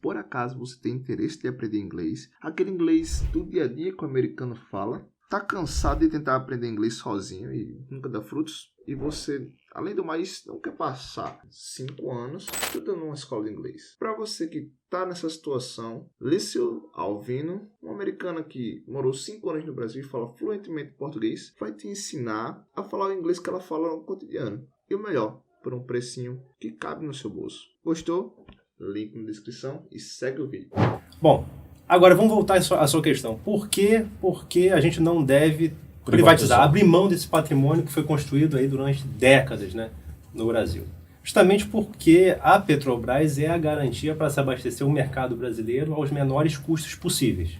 por acaso você tem interesse de aprender inglês, aquele inglês do dia a dia que o americano fala, tá cansado de tentar aprender inglês sozinho e nunca dá frutos, e você, além do mais, não quer passar 5 anos estudando numa escola de inglês. Para você que tá nessa situação, Lício Alvino, um americano que morou 5 anos no Brasil e fala fluentemente português, vai te ensinar a falar o inglês que ela fala no cotidiano. E o melhor, por um precinho que cabe no seu bolso. Gostou? Link na descrição e segue o vídeo. Bom, agora vamos voltar à sua questão. Por que a gente não deve privatizar, abrir mão desse patrimônio que foi construído aí durante décadas, né, no Brasil? Justamente porque a Petrobras é a garantia para se abastecer o mercado brasileiro aos menores custos possíveis.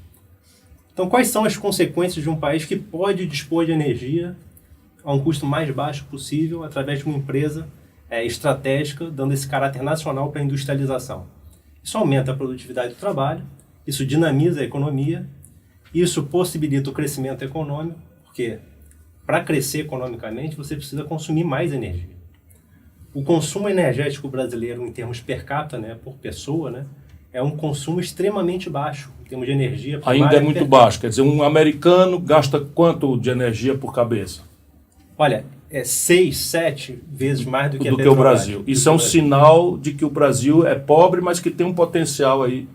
Então, quais são as consequências de um país que pode dispor de energia a um custo mais baixo possível através de uma empresa estratégica, dando esse caráter nacional para a industrialização? Isso aumenta a produtividade do trabalho, isso dinamiza a economia, isso possibilita o crescimento econômico, porque para crescer economicamente você precisa consumir mais energia. O consumo energético brasileiro, em termos per capita, né, por pessoa, né, é um consumo extremamente baixo, em termos de energia. Ainda é muito baixo, quer dizer, um americano gasta quanto de energia por cabeça? Olha, é 6, 7 vezes mais do que o Brasil. Isso é um sinal de que o Brasil é pobre, mas que tem um potencial aí.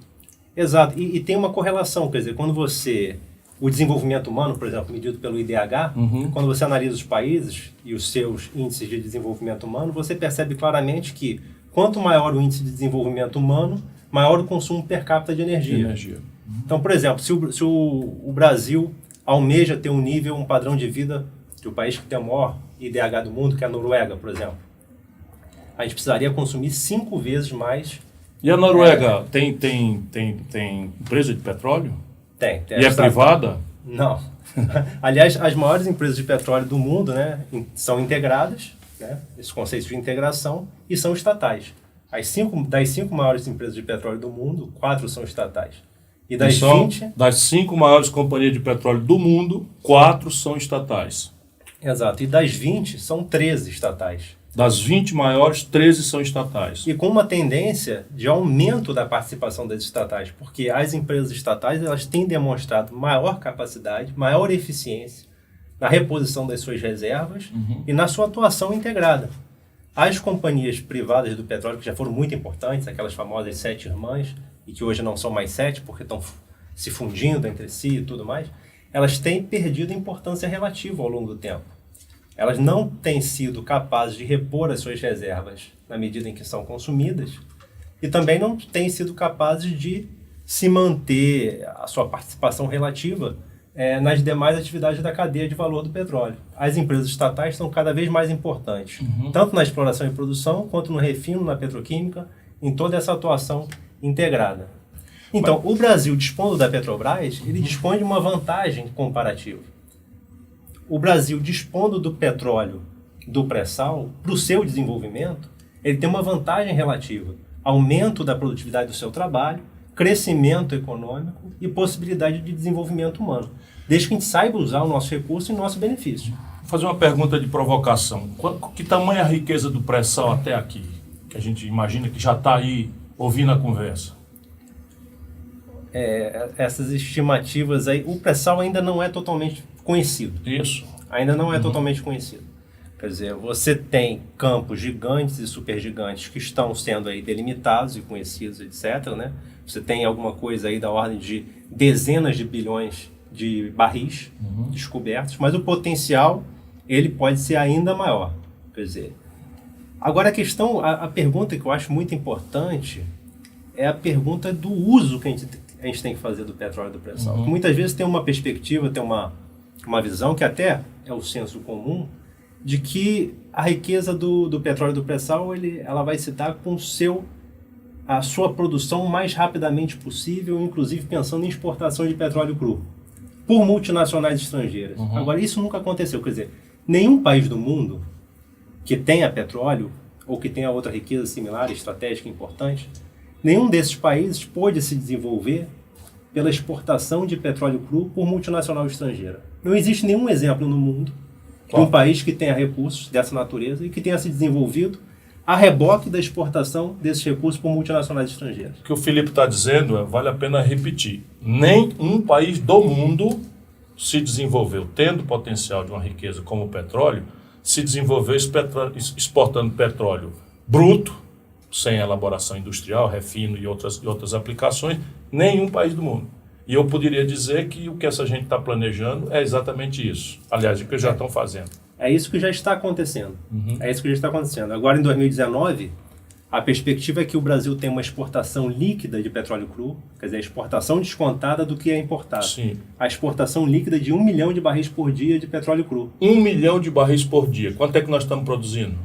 Exato, e tem uma correlação, quer dizer, quando você... O desenvolvimento humano, por exemplo, medido pelo IDH, quando você analisa os países e os seus índices de desenvolvimento humano, você percebe claramente que quanto maior o índice de desenvolvimento humano, maior o consumo per capita de energia. Então, por exemplo, se o Brasil almeja ter um padrão de vida do país que tem o maior IDH do mundo, que é a Noruega, por exemplo, a gente precisaria consumir 5 vezes mais. E a Noruega tem empresa de petróleo? Tem. E é privada? Não. Aliás, as maiores empresas de petróleo do mundo, né, são integradas, né, esse conceito de integração, e são estatais. Das 5 maiores empresas de petróleo do mundo, 4 são estatais. E das 20... Das 5 maiores companhias de petróleo do mundo, 4 são estatais. Exato. E das 20, são 13 estatais. Das 20 maiores, 13 são estatais. E com uma tendência de aumento da participação das estatais, porque as empresas estatais elas têm demonstrado maior capacidade, maior eficiência na reposição das suas reservas e na sua atuação integrada. As companhias privadas do petróleo, que já foram muito importantes, aquelas famosas 7 irmãs, e que hoje não são mais 7 porque estão se fundindo entre si e tudo mais, elas têm perdido importância relativa ao longo do tempo. Elas não têm sido capazes de repor as suas reservas na medida em que são consumidas e também não têm sido capazes de se manter a sua participação relativa nas demais atividades da cadeia de valor do petróleo. As empresas estatais são cada vez mais importantes, tanto na exploração e produção, quanto no refino, na petroquímica, em toda essa atuação integrada. Então, o Brasil, dispondo da Petrobras, ele dispõe de uma vantagem comparativa. O Brasil, dispondo do petróleo do pré-sal, para o seu desenvolvimento, ele tem uma vantagem relativa. Aumento da produtividade do seu trabalho, crescimento econômico e possibilidade de desenvolvimento humano. Desde que a gente saiba usar o nosso recurso em nosso benefício. Vou fazer uma pergunta de provocação. Que tamanho é a riqueza do pré-sal até aqui? Que a gente imagina que já está aí ouvindo a conversa. Essas estimativas aí, o pré-sal ainda não é totalmente conhecido. Isso. Ainda não é totalmente conhecido. Quer dizer, você tem campos gigantes e supergigantes que estão sendo aí delimitados e conhecidos, etc., né? Você tem alguma coisa aí da ordem de dezenas de bilhões de barris descobertos, mas o potencial, ele pode ser ainda maior. Quer dizer, agora a pergunta que eu acho muito importante é a pergunta do uso que a gente tem que fazer do petróleo do pré-sal. Muitas vezes tem uma perspectiva, tem uma visão que até é o senso comum, de que a riqueza do petróleo do pré-sal ela vai se dar com a sua produção o mais rapidamente possível, inclusive pensando em exportação de petróleo cru, por multinacionais estrangeiras. Agora, isso nunca aconteceu. Quer dizer, nenhum país do mundo que tenha petróleo ou que tenha outra riqueza similar, estratégica importante, nenhum desses países pôde se desenvolver pela exportação de petróleo cru por multinacional estrangeira. Não existe nenhum exemplo no mundo de um país que tenha recursos dessa natureza e que tenha se desenvolvido a reboque da exportação desses recursos por multinacionais estrangeiras. O que o Felipe está dizendo, vale a pena repetir. Nem um país do mundo se desenvolveu, tendo potencial de uma riqueza como o petróleo, se desenvolveu exportando petróleo bruto, sem elaboração industrial, refino e outras aplicações, nenhum país do mundo. E eu poderia dizer que o que essa gente está planejando é exatamente isso. Aliás, o que já estão fazendo. É isso que já está acontecendo. É isso que já está acontecendo. Agora, em 2019, a perspectiva é que o Brasil tem uma exportação líquida de petróleo cru, quer dizer, a exportação descontada do que é importado. Sim. A exportação líquida de 1 milhão de barris por dia de petróleo cru. 1 milhão de barris por dia. Quanto é que nós estamos produzindo?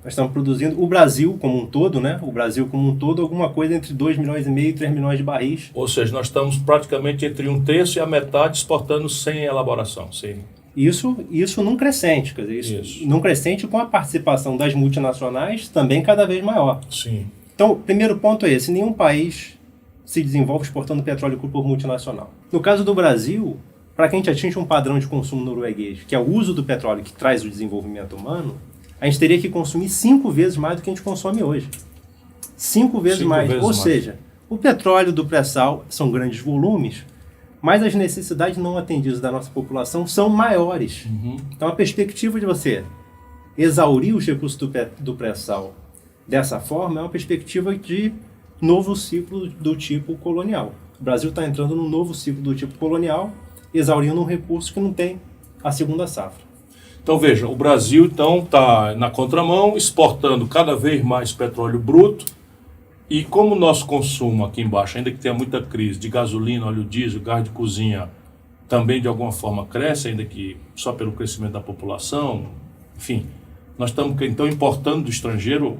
Nós estamos produzindo, o Brasil como um todo, né? O Brasil como um todo, alguma coisa entre 2,5 milhões e 3 milhões de barris. Ou seja, nós estamos praticamente entre 1/3 e a metade exportando sem elaboração. Sim. Isso num crescente, quer dizer, isso num crescente com a participação das multinacionais também cada vez maior. Sim. Então, o primeiro ponto é esse, nenhum país se desenvolve exportando petróleo cru por multinacional. No caso do Brasil, para que a gente atinja um padrão de consumo norueguês, que é o uso do petróleo que traz o desenvolvimento humano, a gente teria que consumir 5 vezes mais do que a gente consome hoje. 5 vezes mais. Ou seja, o petróleo do pré-sal são grandes volumes, mas as necessidades não atendidas da nossa população são maiores. Então, a perspectiva de você exaurir os recursos do pré-sal dessa forma é uma perspectiva de novo ciclo do tipo colonial. O Brasil está entrando num novo ciclo do tipo colonial, exaurindo um recurso que não tem a segunda safra. Então, veja, o Brasil está na contramão, exportando cada vez mais petróleo bruto, e como o nosso consumo aqui embaixo, ainda que tenha muita crise de gasolina, óleo diesel, gás de cozinha, também de alguma forma cresce, ainda que só pelo crescimento da população, enfim, nós estamos então importando do estrangeiro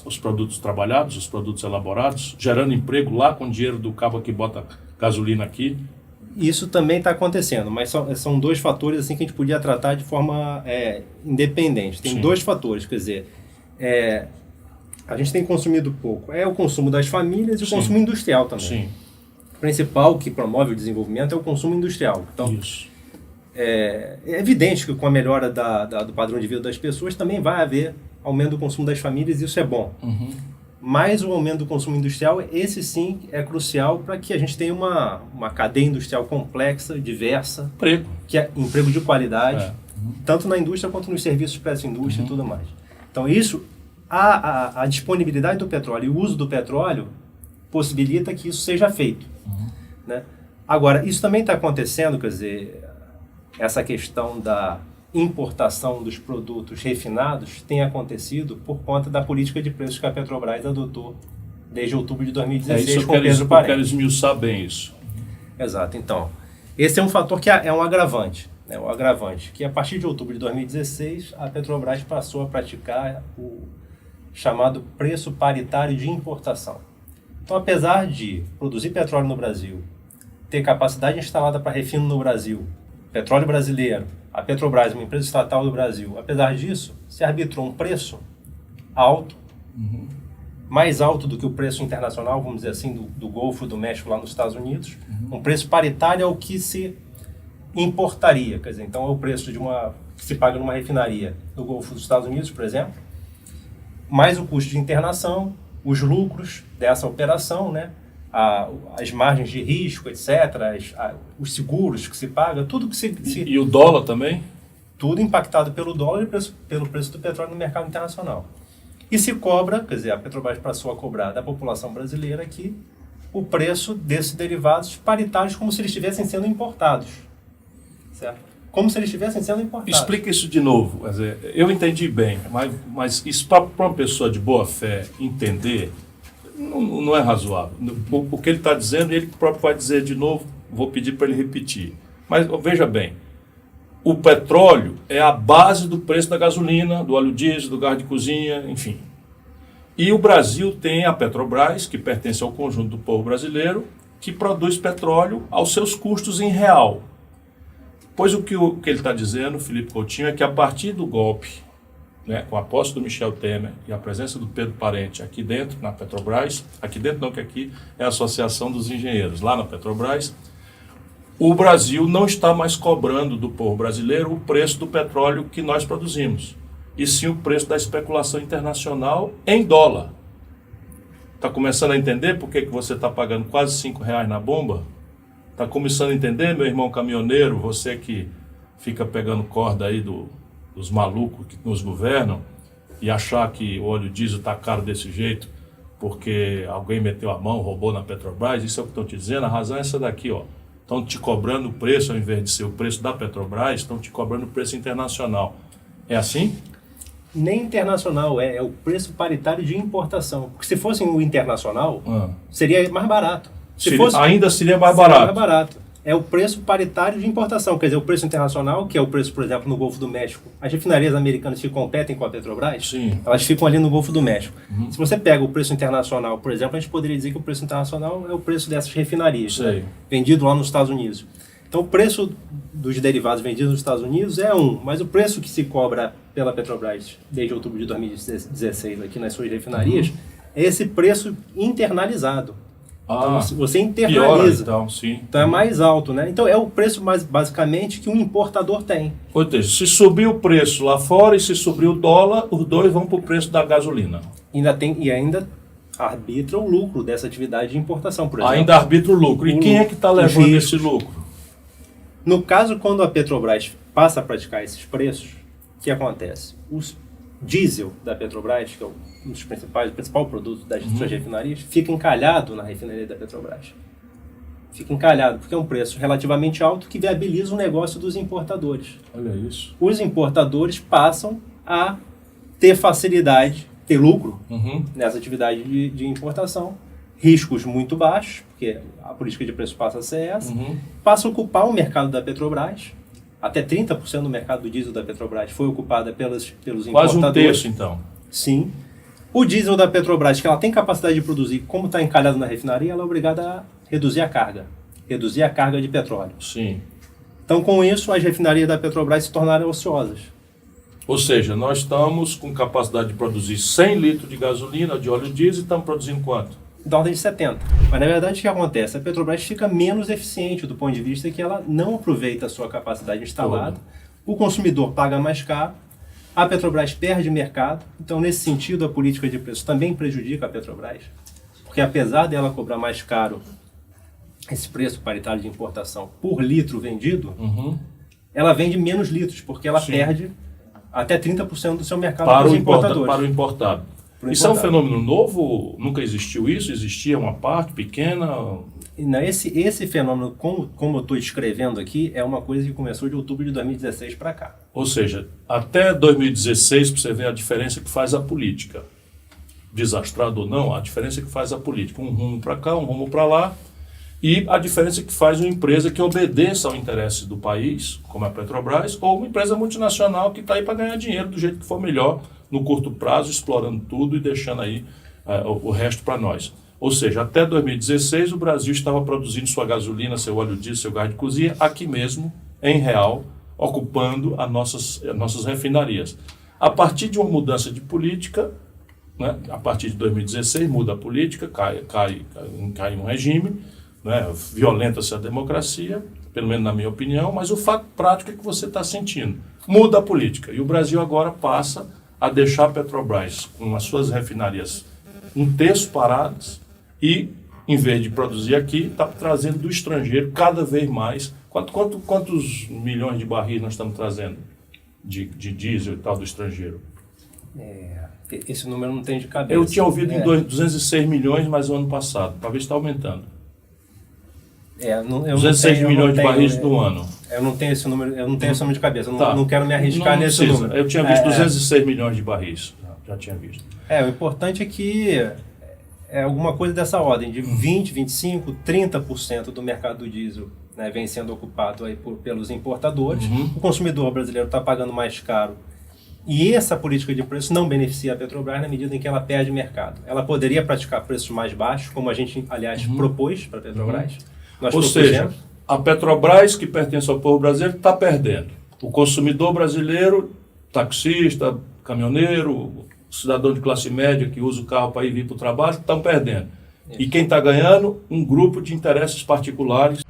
os produtos trabalhados, os produtos elaborados, gerando emprego lá com o dinheiro do cabo que bota gasolina aqui. Isso também está acontecendo, mas são dois fatores assim que a gente podia tratar de forma independente. Tem dois fatores, quer dizer, a gente tem consumido pouco. É o consumo das famílias e o consumo industrial também. Sim. O principal que promove o desenvolvimento é o consumo industrial. Então, isso. É evidente que com a melhora do padrão de vida das pessoas também vai haver aumento do consumo das famílias e isso é bom. Mas o aumento do consumo industrial, esse sim é crucial para que a gente tenha uma cadeia industrial complexa, diversa, que é emprego de qualidade, tanto na indústria quanto nos serviços para essa indústria e tudo mais. Então isso, a disponibilidade do petróleo e o uso do petróleo possibilita que isso seja feito. Né? Agora, isso também está acontecendo, quer dizer, essa questão da importação dos produtos refinados tem acontecido por conta da política de preços que a Petrobras adotou desde outubro de 2016 com o Pedro Parente. Eu quero esmiuçar bem isso. Exato. Então, esse é um fator que é um agravante. Né? O agravante que a partir de outubro de 2016 a Petrobras passou a praticar o chamado preço paritário de importação. Então, apesar de produzir petróleo no Brasil, ter capacidade instalada para refino no Brasil, petróleo brasileiro, a Petrobras, uma empresa estatal do Brasil, apesar disso, se arbitrou um preço alto, mais alto do que o preço internacional, vamos dizer assim, do Golfo do México lá nos Estados Unidos, um preço paritário ao que se importaria, quer dizer, então é o preço que se paga numa refinaria do Golfo dos Estados Unidos, por exemplo, mais o custo de internação, os lucros dessa operação, né? As margens de risco, etc., os seguros que se paga, tudo que se... E o dólar também? Tudo impactado pelo dólar e pelo preço do petróleo no mercado internacional. E se cobra, quer dizer, a Petrobras passou a cobrar da população brasileira aqui o preço desses derivados paritários como se eles estivessem sendo importados. Certo? Como se eles estivessem sendo importados. Explica isso de novo. Quer dizer, eu entendi bem, mas isso para uma pessoa de boa fé entender... Não é razoável. O que ele está dizendo, ele próprio vai dizer de novo, vou pedir para ele repetir. Mas veja bem, o petróleo é a base do preço da gasolina, do óleo diesel, do gás de cozinha, enfim. E o Brasil tem a Petrobras, que pertence ao conjunto do povo brasileiro, que produz petróleo aos seus custos em real. Pois o que ele está dizendo, Felipe Coutinho, é que a partir do golpe, né, com a posse do Michel Temer e a presença do Pedro Parente aqui dentro, na Petrobras, aqui dentro não, que aqui é a Associação dos Engenheiros, lá na Petrobras, o Brasil não está mais cobrando do povo brasileiro o preço do petróleo que nós produzimos. e sim o preço da especulação internacional em dólar. Está começando a entender por que você está pagando quase R$5 na bomba? Está começando a entender, meu irmão caminhoneiro, você que fica pegando corda aí dos malucos que nos governam e achar que o óleo diesel está caro desse jeito porque alguém meteu a mão, roubou na Petrobras, isso é o que estão te dizendo, a razão é essa daqui, ó. Estão te cobrando o preço, ao invés de ser o preço da Petrobras, estão te cobrando o preço internacional. É assim? Nem internacional, é o preço paritário de importação. Porque se fosse o internacional, seria mais barato. Ainda seria mais barato. Mais barato. É o preço paritário de importação, quer dizer, o preço internacional, que é o preço, por exemplo, no Golfo do México. As refinarias americanas que competem com a Petrobras, sim, elas ficam ali no Golfo do México. Se você pega o preço internacional, por exemplo, a gente poderia dizer que o preço internacional é o preço dessas refinarias, né? Vendido lá nos Estados Unidos. Então, o preço dos derivados vendidos nos Estados Unidos é mas o preço que se cobra pela Petrobras desde outubro de 2016 aqui nas suas refinarias é esse preço internalizado. Então, você internaliza. Piora, sim. Então é mais alto, né? Então é o preço mais basicamente que um importador tem. Ou seja, se subir o preço lá fora e se subir o dólar, os dois vão para o preço da gasolina. Ainda arbitra o lucro dessa atividade de importação, por exemplo. Ainda arbitra o lucro. E quem é que está levando esse lucro? No caso, quando a Petrobras passa a praticar esses preços, o que acontece? O diesel da Petrobras, que é o principal produto das suas refinarias, fica encalhado na refinaria da Petrobras. Fica encalhado, porque é um preço relativamente alto que viabiliza o negócio dos importadores. Olha isso. Os importadores passam a ter facilidade, ter lucro nessa atividade de importação, riscos muito baixos, porque a política de preço passa a ser essa, passa a ocupar o mercado da Petrobras. Até 30% do mercado do diesel da Petrobras foi ocupada pelos importadores. Quase um terço, então. Sim. O diesel da Petrobras, que ela tem capacidade de produzir, como está encalhado na refinaria, ela é obrigada a reduzir a carga de petróleo. Sim. Então, com isso, as refinarias da Petrobras se tornaram ociosas. Ou seja, nós estamos com capacidade de produzir 100 litros de gasolina, de óleo diesel, e estamos produzindo quanto? Da ordem de 70. Mas, na verdade, o que acontece? A Petrobras fica menos eficiente do ponto de vista que ela não aproveita a sua capacidade instalada, o consumidor paga mais caro, a Petrobras perde mercado. Então, nesse sentido, a política de preço também prejudica a Petrobras, porque apesar dela cobrar mais caro esse preço paritário de importação por litro vendido, ela vende menos litros, porque ela perde até 30% do seu mercado para os importadores. Para o importado. Isso é um fenômeno novo? Nunca existiu isso? Existia uma parte pequena? Não, esse fenômeno, como eu estou escrevendo aqui, é uma coisa que começou de outubro de 2016 para cá. Ou seja, até 2016, para você ver a diferença que faz a política. Desastrado ou não, a diferença que faz a política. Um rumo para cá, um rumo para lá. E a diferença que faz uma empresa que obedeça ao interesse do país, como a Petrobras, ou uma empresa multinacional que está aí para ganhar dinheiro do jeito que for melhor, no curto prazo, explorando tudo e deixando aí o resto para nós. Ou seja, até 2016 o Brasil estava produzindo sua gasolina, seu óleo diesel, seu gás de cozinha, aqui mesmo, em real, ocupando as nossas refinarias. A partir de uma mudança de política, né, a partir de 2016 muda a política, cai um regime, né, violenta-se a democracia, pelo menos na minha opinião, mas o fato prático é que você está sentindo. Muda a política e o Brasil agora passa a deixar a Petrobras com as suas refinarias um terço paradas e, em vez de produzir aqui, está trazendo do estrangeiro cada vez mais. Quantos milhões de barris nós estamos trazendo de diesel e tal do estrangeiro? Esse número não tem de cabeça. Eu tinha ouvido em 206 milhões, mas o ano passado. Talvez está aumentando. 206 milhões de barris no ano. Eu não tenho esse número, de cabeça. Não quero me arriscar nesse número. Eu tinha visto 206 milhões de barris. Já tinha visto. O importante é que é alguma coisa dessa ordem, de 20%, 25%, 30% do mercado do diesel, né, vem sendo ocupado aí pelos importadores. O consumidor brasileiro está pagando mais caro. E essa política de preço não beneficia a Petrobras na medida em que ela perde mercado. Ela poderia praticar preços mais baixos, como a gente, aliás, propôs para a Petrobras. Ou seja, a Petrobras, que pertence ao povo brasileiro, está perdendo. O consumidor brasileiro, taxista, caminhoneiro, cidadão de classe média que usa o carro para ir vir para o trabalho, estão perdendo. E quem está ganhando? Um grupo de interesses particulares